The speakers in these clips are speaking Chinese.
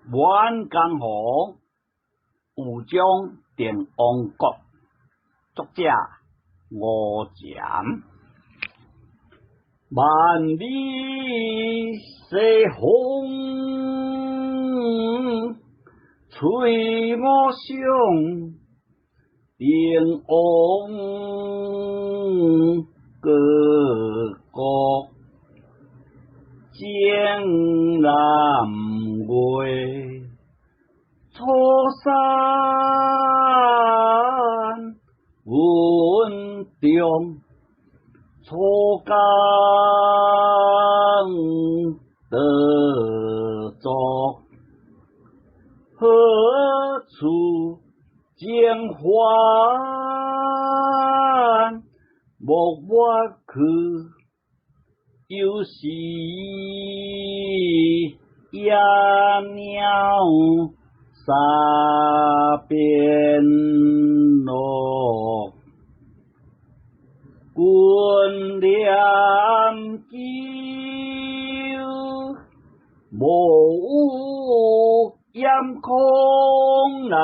满江河，武将定王国。作者吴禅。万里西风，吹我响，定王各国。江南月，初山云中，初江得作，何处江欢？莫我去。有时野鸟三边落，滚两枝无有烟空来。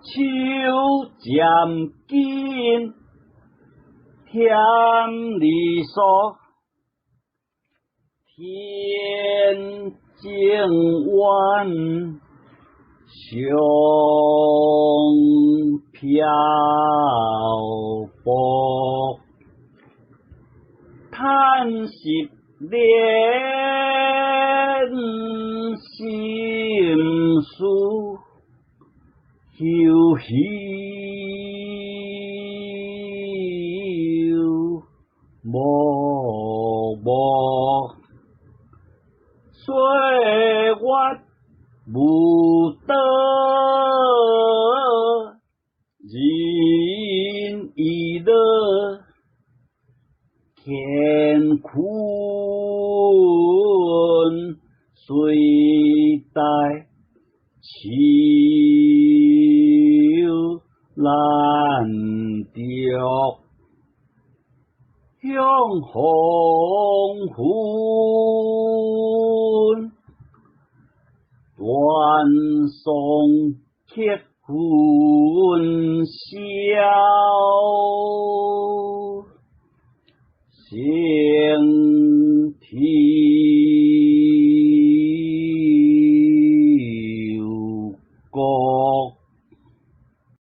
秋渐近，添离索，天正晚，霜飘泊，叹息连心事。悠悠默默，岁月无得，人已乐，乾坤虽待秋难着，向黄昏，断送结婚宵，星体。